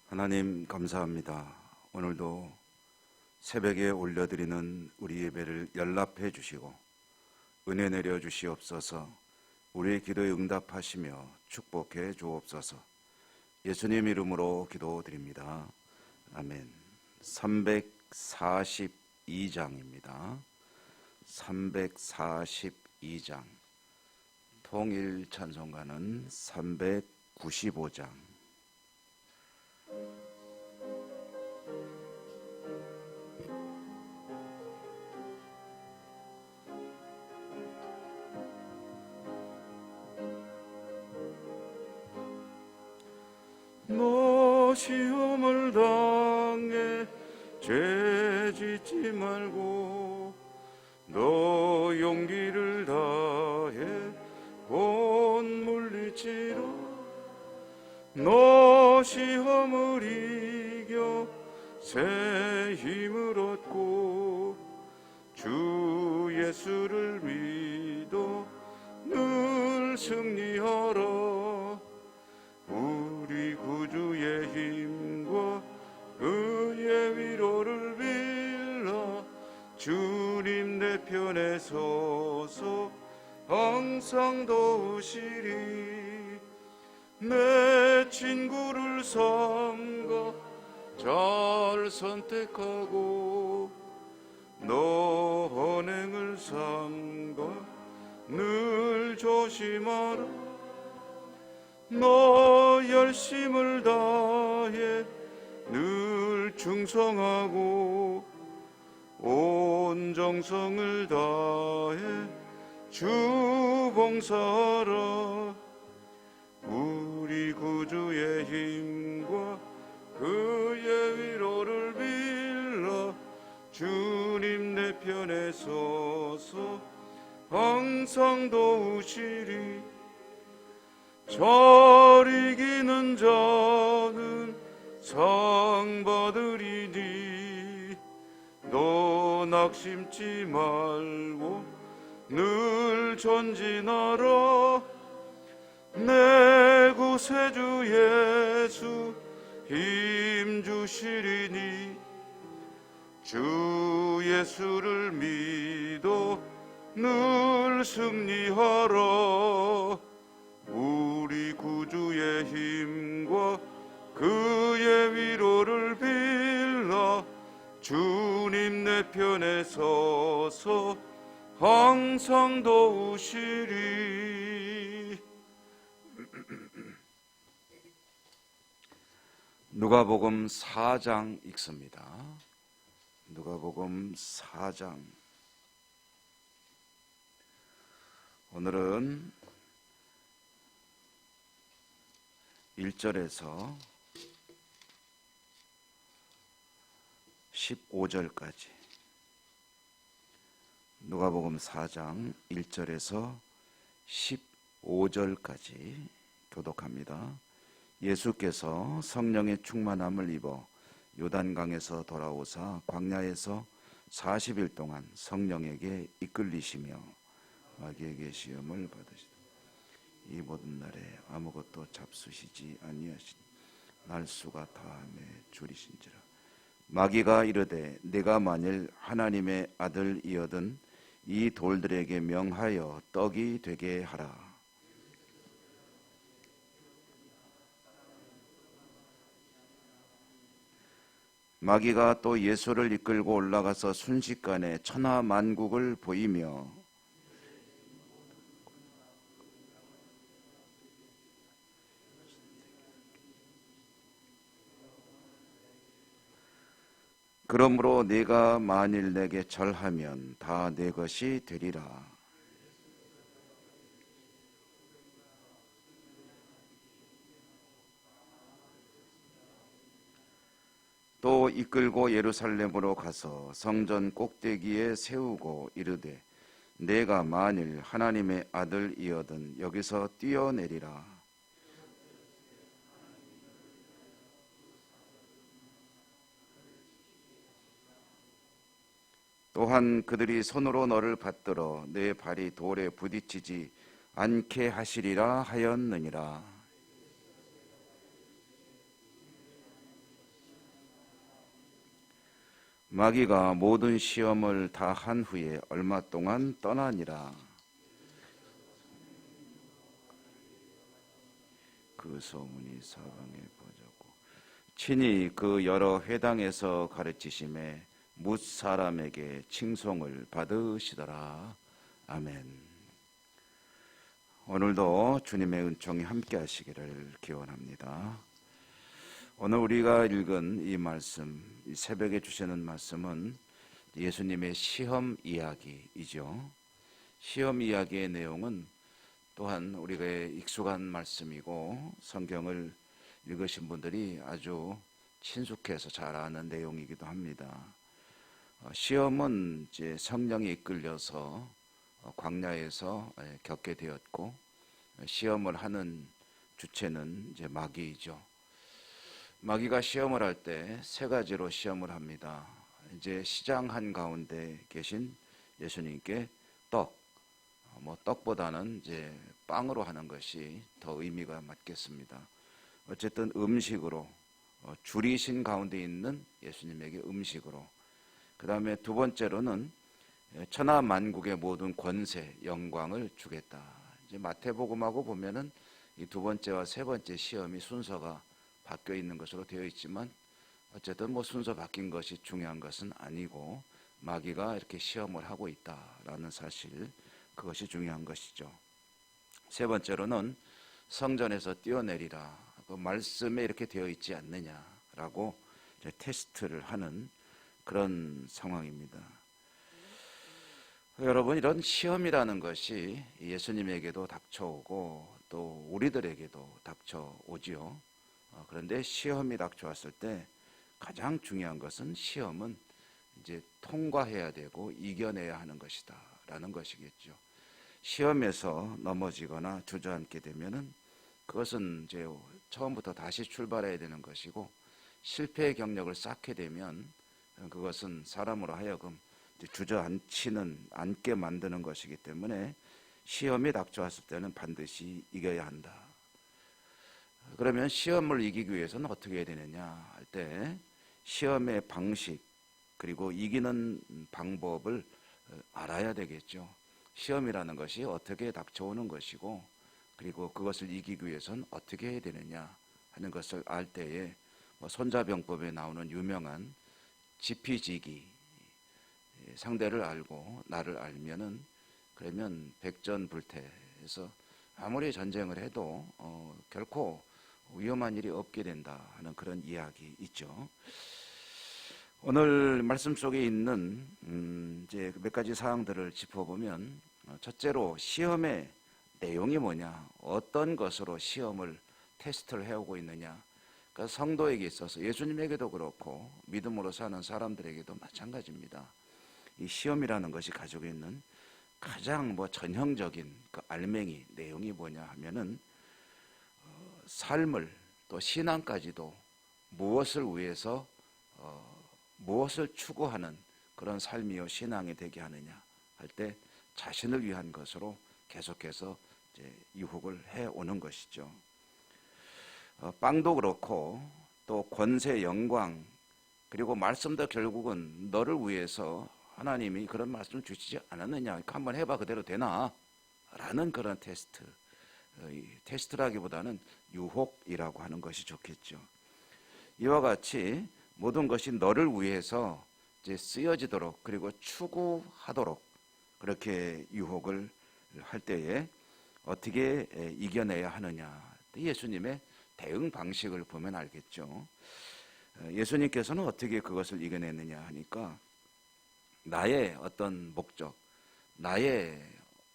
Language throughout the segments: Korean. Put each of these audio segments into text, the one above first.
하나님 감사합니다. 오늘도 새벽에 올려드리는 우리 예배를 연락해 주시고 은혜 내려 주시옵소서. 우리의 기도에 응답하시며 축복해 주옵소서. 예수님 이름으로 기도드립니다. 아멘. 342장입니다. 342장. 통일 찬송가는 395장. 너 시험을 당해 죄 짓지 말고 너 용기를 다해 곧 물리치라. 너 시험을 이겨 새 힘을 얻고 주 예수를 믿어 늘 승리하라. 우리 구주의 힘과 그의 위로를 빌라. 주님 내 편에 서서 항상 도우시리. 내 친구를 삼가 잘 선택하고 너 언행을 삼가 늘 조심하라. 너 열심을 다해 늘 충성하고 온 정성을 다해 주 봉사하라. 우리 구주의 힘과 그의 위로를 빌라. 주님 내 편에 서서 항상 도우시리. 잘 이기는 자는 상 받으리니 너 낙심치 말고 늘 전진하라. 내 구세주 예수 힘 주시리니 주 예수를 믿어 늘 승리하라. 우리 구주의 힘과 그의 위로를 빌라. 주님 내 편에 서서 항상 도우시리. 누가복음 4장 읽습니다. 누가복음 4장. 오늘은 1절에서 15절까지, 누가복음 4장 1절에서 15절까지 교독합니다. 예수께서 성령의 충만함을 입어 요단강에서 돌아오사 광야에서 40일 동안 성령에게 이끌리시며 마귀에게 시험을 받으시다. 이 모든 날에 아무것도 잡수시지 아니하시니 날수가 다함에 줄이신지라. 마귀가 이르되 내가 만일 하나님의 아들이거든 이 돌들에게 명하여 떡이 되게 하라. 마귀가 또 예수를 이끌고 올라가서 순식간에 천하만국을 보이며 그러므로 네가 만일 내게 절하면 다 내 것이 되리라. 또 이끌고 예루살렘으로 가서 성전 꼭대기에 세우고 이르되 내가 만일 하나님의 아들이거든 여기서 뛰어내리라. 또한 그들이 손으로 너를 받들어 내 발이 돌에 부딪히지 않게 하시리라 하였느니라. 마귀가 모든 시험을 다 한 후에 얼마 동안 떠나니라. 그 소문이 사방에 퍼졌고 친히 그 여러 회당에서 가르치심에 뭇 사람에게 칭송을 받으시더라. 아멘. 오늘도 주님의 은총이 함께 하시기를 기원합니다. 오늘 우리가 읽은 이 말씀, 이 새벽에 주시는 말씀은 예수님의 시험 이야기이죠. 시험 이야기의 내용은 또한 우리가 익숙한 말씀이고 성경을 읽으신 분들이 아주 친숙해서 잘 아는 내용이기도 합니다. 시험은 이제 성령이 이끌려서 광야에서 겪게 되었고, 시험을 하는 주체는 이제 마귀이죠. 마귀가 시험을 할 때 세 가지로 시험을 합니다. 이제 시장 한 가운데 계신 예수님께 떡보다는 이제 빵으로 하는 것이 더 의미가 맞겠습니다. 어쨌든 음식으로, 줄이신 가운데 있는 예수님에게 음식으로, 그 다음에 두 번째로는 천하 만국의 모든 권세, 영광을 주겠다. 이제 마태복음하고 보면은 이 두 번째와 세 번째 시험이 순서가 바뀌어 있는 것으로 되어 있지만 어쨌든 순서 바뀐 것이 중요한 것은 아니고 마귀가 이렇게 시험을 하고 있다라는 사실, 그것이 중요한 것이죠. 세 번째로는 성전에서 뛰어내리라. 그 말씀에 이렇게 되어 있지 않느냐라고 이제 테스트를 하는 그런 상황입니다. 여러분, 이런 시험이라는 것이 예수님에게도 닥쳐오고 또 우리들에게도 닥쳐오지요. 그런데 시험이 닥쳐왔을 때 가장 중요한 것은 시험은 이제 통과해야 되고 이겨내야 하는 것이다 라는 것이겠죠. 시험에서 넘어지거나 주저앉게 되면은 그것은 이제 처음부터 다시 출발해야 되는 것이고, 실패의 경력을 쌓게 되면 그것은 사람으로 하여금 않게 만드는 것이기 때문에 시험이 닥쳐왔을 때는 반드시 이겨야 한다. 그러면 시험을 이기기 위해서는 어떻게 해야 되느냐 할 때 시험의 방식 그리고 이기는 방법을 알아야 되겠죠. 시험이라는 것이 어떻게 닥쳐오는 것이고, 그리고 그것을 이기기 위해서는 어떻게 해야 되느냐 하는 것을 알 때에 손자병법에 나오는 유명한 지피지기, 상대를 알고 나를 알면은 그러면 백전불태해서 아무리 전쟁을 해도 결코 위험한 일이 없게 된다 하는 그런 이야기 있죠. 오늘 말씀 속에 있는 이제 몇 가지 사항들을 짚어보면, 첫째로 시험의 내용이 뭐냐, 어떤 것으로 시험을 테스트를 해오고 있느냐. 그러니까 성도에게 있어서 예수님에게도 그렇고 믿음으로 사는 사람들에게도 마찬가지입니다. 이 시험이라는 것이 가지고 있는 가장 전형적인 그 알맹이 내용이 뭐냐 하면은 삶을 또 신앙까지도 무엇을 위해서 무엇을 추구하는 그런 삶이요 신앙이 되게 하느냐 할 때 자신을 위한 것으로 계속해서 이제 유혹을 해 오는 것이죠. 빵도 그렇고 또 권세, 영광, 그리고 말씀도 결국은 너를 위해서 하나님이 그런 말씀을 주시지 않았느냐, 한번 해봐 그대로 되나 라는 그런 테스트라기보다는 유혹이라고 하는 것이 좋겠죠. 이와 같이 모든 것이 너를 위해서 이제 쓰여지도록 그리고 추구하도록 그렇게 유혹을 할 때에 어떻게 이겨내야 하느냐, 예수님의 대응 방식을 보면 알겠죠. 예수님께서는 어떻게 그것을 이겨냈느냐 하니까 나의 어떤 목적, 나의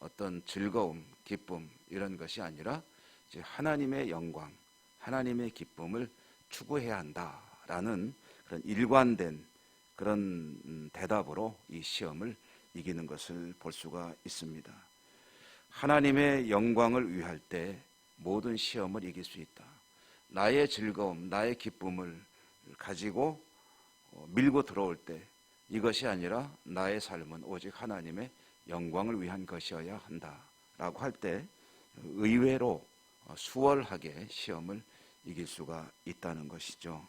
어떤 즐거움, 기쁨 이런 것이 아니라 이제 하나님의 영광, 하나님의 기쁨을 추구해야 한다라는 그런 일관된 그런 대답으로 이 시험을 이기는 것을 볼 수가 있습니다. 하나님의 영광을 위할 때 모든 시험을 이길 수 있다. 나의 즐거움, 나의 기쁨을 가지고 밀고 들어올 때 이것이 아니라 나의 삶은 오직 하나님의 영광을 위한 것이어야 한다라고 할 때 의외로 수월하게 시험을 이길 수가 있다는 것이죠.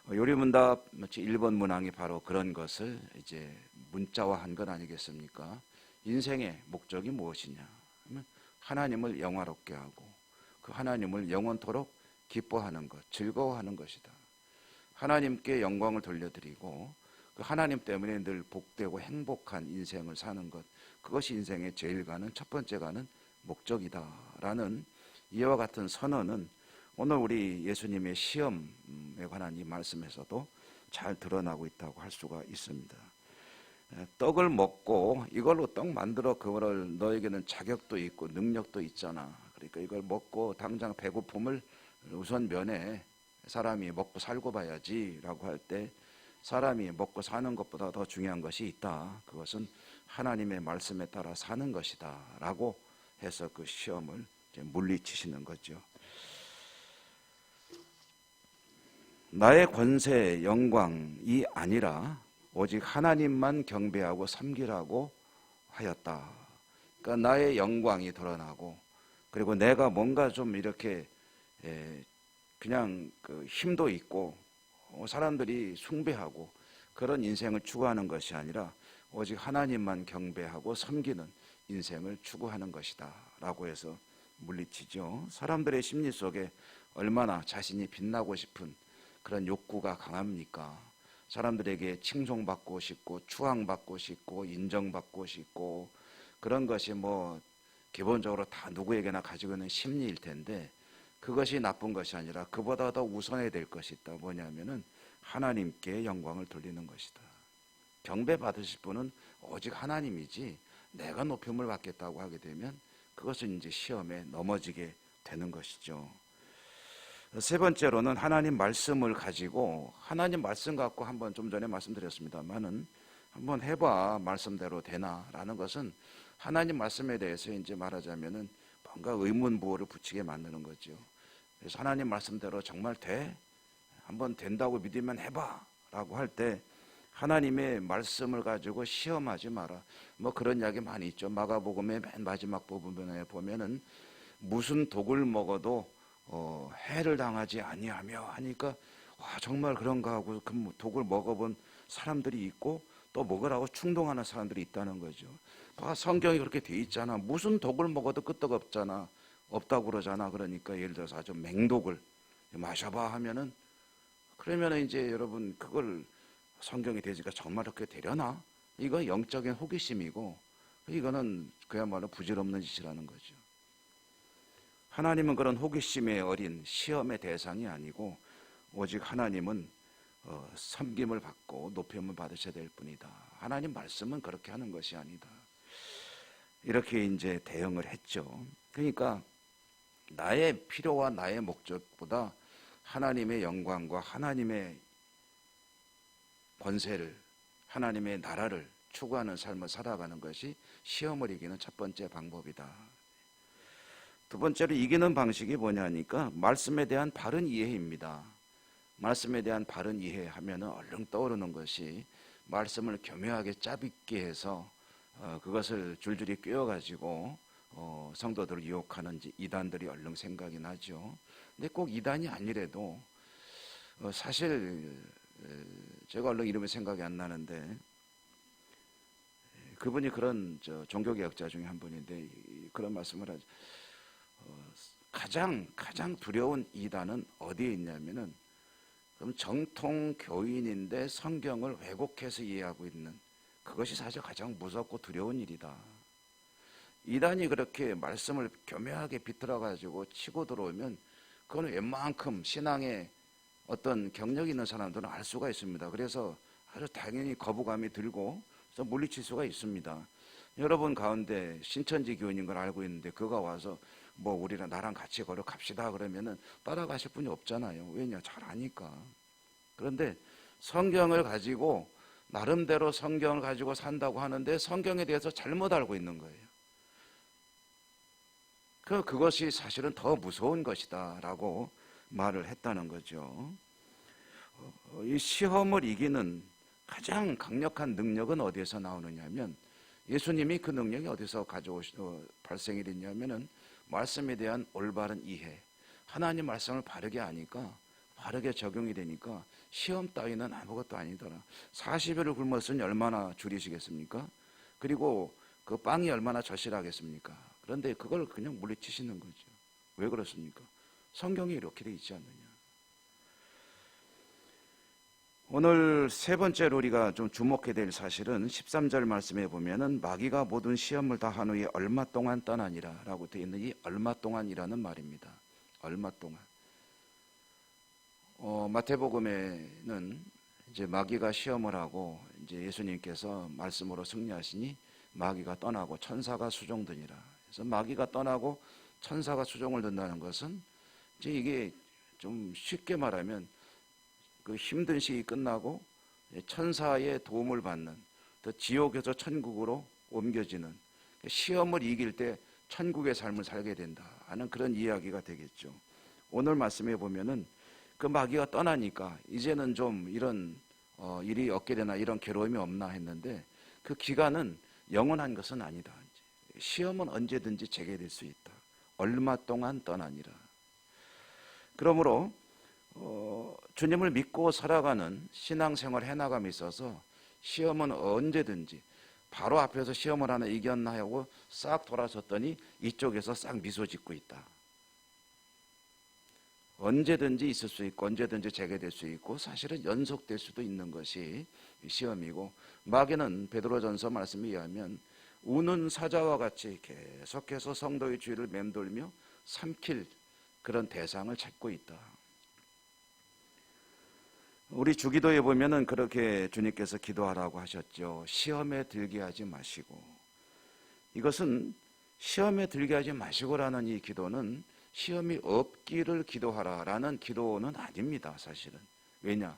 요리문답 1번 문항이 바로 그런 것을 이제 문자화한 것 아니겠습니까? 인생의 목적이 무엇이냐? 하면 하나님을 영화롭게 하고 그 하나님을 영원토록 기뻐하는 것, 즐거워하는 것이다. 하나님께 영광을 돌려드리고 그 하나님 때문에 늘 복되고 행복한 인생을 사는 것, 그것이 인생의 제일 가는 첫 번째 가는 목적이다라는 이와 같은 선언은 오늘 우리 예수님의 시험에 관한 이 말씀에서도 잘 드러나고 있다고 할 수가 있습니다. 떡을 먹고 이걸로 떡 만들어 그거를 너에게는 자격도 있고 능력도 있잖아. 그러니까 이걸 먹고 당장 배고픔을 우선 면해 사람이 먹고 살고 봐야지라고 할 때 사람이 먹고 사는 것보다 더 중요한 것이 있다. 그것은 하나님의 말씀에 따라 사는 것이다 라고 해서 그 시험을 이제 물리치시는 거죠. 나의 권세, 영광이 아니라 오직 하나님만 경배하고 섬기라고 하였다. 그러니까 나의 영광이 드러나고 그리고 내가 뭔가 좀 이렇게 그냥 그 힘도 있고 사람들이 숭배하고 그런 인생을 추구하는 것이 아니라 오직 하나님만 경배하고 섬기는 인생을 추구하는 것이다 라고 해서 물리치죠. 사람들의 심리 속에 얼마나 자신이 빛나고 싶은 그런 욕구가 강합니까? 사람들에게 칭송받고 싶고 추앙받고 싶고 인정받고 싶고 그런 것이 뭐 기본적으로 다 누구에게나 가지고 있는 심리일 텐데 그것이 나쁜 것이 아니라 그보다 더 우선해야 될 것이 있다. 뭐냐면은 하나님께 영광을 돌리는 것이다. 경배 받으실 분은 오직 하나님이지 내가 높임을 받겠다고 하게 되면 그것은 이제 시험에 넘어지게 되는 것이죠. 세 번째로는 하나님 말씀을 가지고 하나님 말씀 갖고 한번 좀 전에 말씀드렸습니다만은 한번 해봐 말씀대로 되나라는 것은 하나님 말씀에 대해서 이제 말하자면은 뭔가 의문부호를 붙이게 만드는 거죠. 그래서 하나님 말씀대로 정말 돼? 한번 된다고 믿으면 해봐라고 할 때 하나님의 말씀을 가지고 시험하지 마라. 뭐 그런 이야기 많이 있죠. 마가복음의 맨 마지막 부분에 보면은 무슨 독을 먹어도 해를 당하지 아니하며 하니까 와 정말 그런가 하고 그 독을 먹어본 사람들이 있고 또 먹으라고 충동하는 사람들이 있다는 거죠. 성경이 그렇게 돼 있잖아. 무슨 독을 먹어도 끄떡없잖아. 없다고 그러잖아. 그러니까 예를 들어서 아주 맹독을 마셔봐 하면은 그러면은 이제 여러분 그걸 성경이 되니까 정말 그렇게 되려나? 이거 영적인 호기심이고 이거는 그야말로 부질없는 짓이라는 거죠. 하나님은 그런 호기심에 어린 시험의 대상이 아니고 오직 하나님은 섬김을 받고 높임을 받으셔야 될 뿐이다. 하나님 말씀은 그렇게 하는 것이 아니다. 이렇게 이제 대응을 했죠. 그러니까 나의 필요와 나의 목적보다 하나님의 영광과 하나님의 권세를 하나님의 나라를 추구하는 삶을 살아가는 것이 시험을 이기는 첫 번째 방법이다. 두 번째로 이기는 방식이 뭐냐니까 말씀에 대한 바른 이해입니다. 말씀에 대한 바른 이해하면 얼른 떠오르는 것이 말씀을 교묘하게 짜깁게 해서 그것을 줄줄이 꿰어가지고 성도들을 유혹하는 이단들이 얼른 생각이 나죠. 근데 꼭 이단이 아니래도 사실 제가 얼른 이름이 생각이 안 나는데 그분이 그런 종교개혁자 중에 한 분인데 그런 말씀을 하죠. 가장 두려운 이단은 어디에 있냐면은 그럼 정통 교인인데 성경을 왜곡해서 이해하고 있는 그것이 사실 가장 무섭고 두려운 일이다. 이단이 그렇게 말씀을 교묘하게 비틀어 가지고 치고 들어오면 그건 웬만큼 신앙에 어떤 경력이 있는 사람들은 알 수가 있습니다. 그래서 아주 당연히 거부감이 들고 그래서 물리칠 수가 있습니다. 여러분 가운데 신천지 교인인 걸 알고 있는데 그가 와서 뭐 우리랑 나랑 같이 걸어갑시다 그러면은 따라가실 분이 없잖아요. 왜냐? 잘 아니까. 그런데 성경을 가지고 나름대로 성경을 가지고 산다고 하는데 성경에 대해서 잘못 알고 있는 거예요. 그것이 사실은 더 무서운 것이다 라고 말을 했다는 거죠. 이 시험을 이기는 가장 강력한 능력은 어디에서 나오느냐 하면 예수님이 그 능력이 어디서 발생이 됐냐면은 말씀에 대한 올바른 이해, 하나님 말씀을 바르게 아니까 바르게 적용이 되니까 시험 따위는 아무것도 아니더라. 40일을 굶었으니 얼마나 줄이시겠습니까? 그리고 그 빵이 얼마나 절실하겠습니까? 그런데 그걸 그냥 물리치시는 거죠. 왜 그렇습니까? 성경이 이렇게 돼 있지 않느냐. 오늘 세 번째로 우리가 좀 주목해야 될 사실은 13절 말씀에 보면은 마귀가 모든 시험을 다 한 후에 얼마 동안 떠나니라 라고 되어 있는 이 얼마 동안이라는 말입니다. 얼마 동안. 마태복음에는 이제 마귀가 시험을 하고 이제 예수님께서 말씀으로 승리하시니 마귀가 떠나고 천사가 수종드니라. 그래서 마귀가 떠나고 천사가 수종을 든다는 것은 이제 이게 좀 쉽게 말하면 그 힘든 시기 끝나고 천사의 도움을 받는, 또 지옥에서 천국으로 옮겨지는, 시험을 이길 때 천국의 삶을 살게 된다 하는 그런 이야기가 되겠죠. 오늘 말씀에 보면은 그 마귀가 떠나니까 이제는 좀 이런 일이 없게 되나, 이런 괴로움이 없나 했는데 그 기간은 영원한 것은 아니다. 시험은 언제든지 재개될 수 있다. 얼마 동안 떠나니라. 그러므로 주님을 믿고 살아가는 신앙생활 해나감에 있어서 시험은 언제든지, 바로 앞에서 시험을 하나 이겼나 하고 싹 돌아섰더니 이쪽에서 싹 미소 짓고 있다. 언제든지 있을 수 있고 언제든지 재개될 수 있고 사실은 연속될 수도 있는 것이 시험이고, 마귀는 베드로전서 말씀에 의하면 우는 사자와 같이 계속해서 성도의 주위를 맴돌며 삼킬 그런 대상을 찾고 있다. 우리 주기도에 보면은 그렇게 주님께서 기도하라고 하셨죠. 시험에 들게 하지 마시고. 이것은 시험에 들게 하지 마시고라는 이 기도는 시험이 없기를 기도하라라는 기도는 아닙니다, 사실은. 왜냐?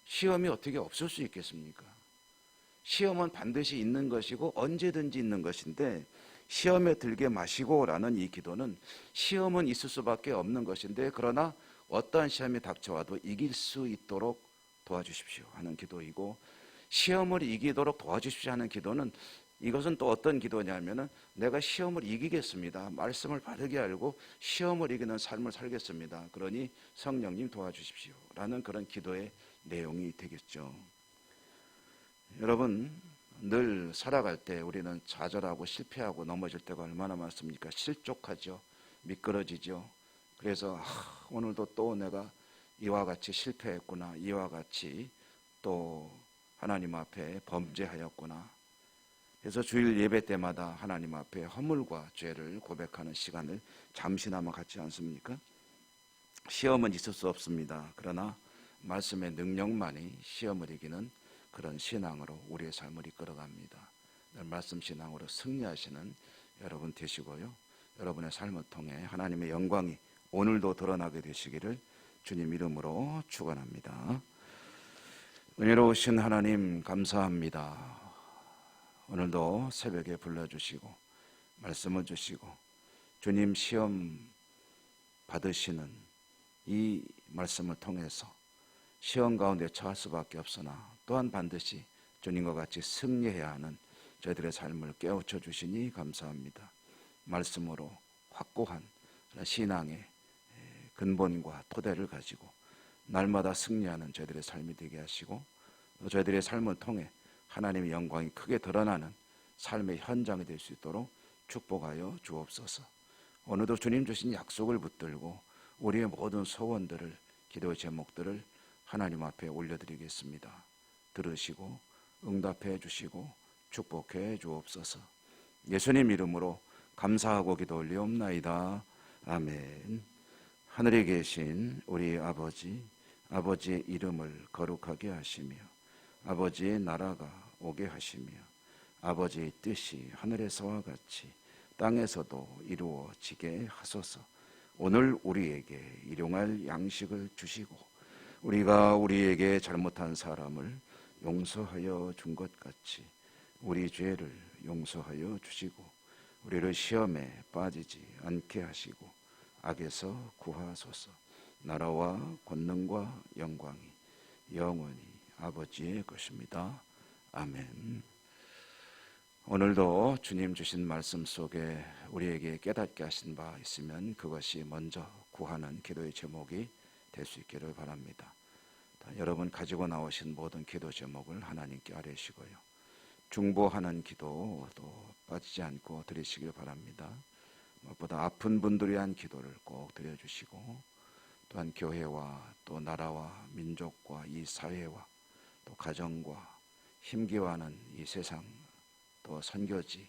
시험이 어떻게 없을 수 있겠습니까? 시험은 반드시 있는 것이고 언제든지 있는 것인데, 시험에 들게 마시고라는 이 기도는 시험은 있을 수밖에 없는 것인데, 그러나 어떠한 시험이 닥쳐와도 이길 수 있도록 도와주십시오 하는 기도이고, 시험을 이기도록 도와주십시오 하는 기도는, 이것은 또 어떤 기도냐면은 내가 시험을 이기겠습니다. 말씀을 바르게 알고 시험을 이기는 삶을 살겠습니다. 그러니 성령님 도와주십시오 라는 그런 기도의 내용이 되겠죠. 여러분, 늘 살아갈 때 우리는 좌절하고 실패하고 넘어질 때가 얼마나 많습니까? 실족하죠. 미끄러지죠. 그래서 오늘도 또 내가 이와 같이 실패했구나, 이와 같이 또 하나님 앞에 범죄하였구나. 그래서 주일 예배 때마다 하나님 앞에 허물과 죄를 고백하는 시간을 잠시나마 갖지 않습니까? 시험은 있을 수 없습니다. 그러나 말씀의 능력만이 시험을 이기는 그런 신앙으로 우리의 삶을 이끌어갑니다. 말씀 신앙으로 승리하시는 여러분 되시고요. 여러분의 삶을 통해 하나님의 영광이 오늘도 드러나게 되시기를 주님 이름으로 축원합니다. 은혜로우신 하나님 감사합니다. 오늘도 새벽에 불러주시고 말씀을 주시고 주님 시험 받으시는 이 말씀을 통해서 시험 가운데 처할 수밖에 없으나 또한 반드시 주님과 같이 승리해야 하는 저희들의 삶을 깨우쳐 주시니 감사합니다. 말씀으로 확고한 신앙의 근본과 토대를 가지고 날마다 승리하는 저희들의 삶이 되게 하시고, 저희들의 삶을 통해 하나님의 영광이 크게 드러나는 삶의 현장이 될 수 있도록 축복하여 주옵소서. 오늘도 주님 주신 약속을 붙들고 우리의 모든 소원들을, 기도의 제목들을 하나님 앞에 올려드리겠습니다. 들으시고 응답해 주시고 축복해 주옵소서. 예수님 이름으로 감사하고 기도 올리옵나이다. 아멘. 하늘에 계신 우리 아버지, 아버지의 이름을 거룩하게 하시며 아버지의 나라가 오게 하시며 아버지의 뜻이 하늘에서와 같이 땅에서도 이루어지게 하소서. 오늘 우리에게 일용할 양식을 주시고 우리가 우리에게 잘못한 사람을 용서하여 준 것 같이 우리 죄를 용서하여 주시고 우리를 시험에 빠지지 않게 하시고 악에서 구하소서. 나라와 권능과 영광이 영원히 아버지의 것입니다. 아멘. 오늘도 주님 주신 말씀 속에 우리에게 깨닫게 하신 바 있으면 그것이 먼저 구하는 기도의 제목이 될 수 있기를 바랍니다. 여러분 가지고 나오신 모든 기도 제목을 하나님께 아뢰시고요. 중보하는 기도도 빠지지 않고 드리시길 바랍니다. 무엇보다 아픈 분들을 위한 기도를 꼭 드려주시고, 또한 교회와 또 나라와 민족과 이 사회와 또 가정과 힘겨워하는 이 세상, 또 선교지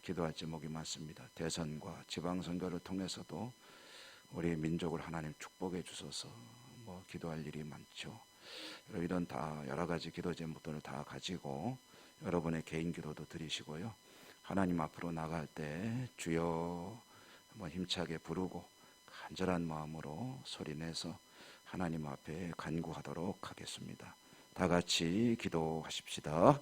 기도할 제목이 많습니다. 대선과 지방선거를 통해서도 우리 민족을 하나님 축복해 주셔서 기도할 일이 많죠. 이런 다 여러 가지 기도 제목들을 다 가지고 여러분의 개인 기도도 드리시고요. 하나님 앞으로 나갈 때 주여 힘차게 부르고 간절한 마음으로 소리내서 하나님 앞에 간구하도록 하겠습니다. 다 같이 기도하십시다.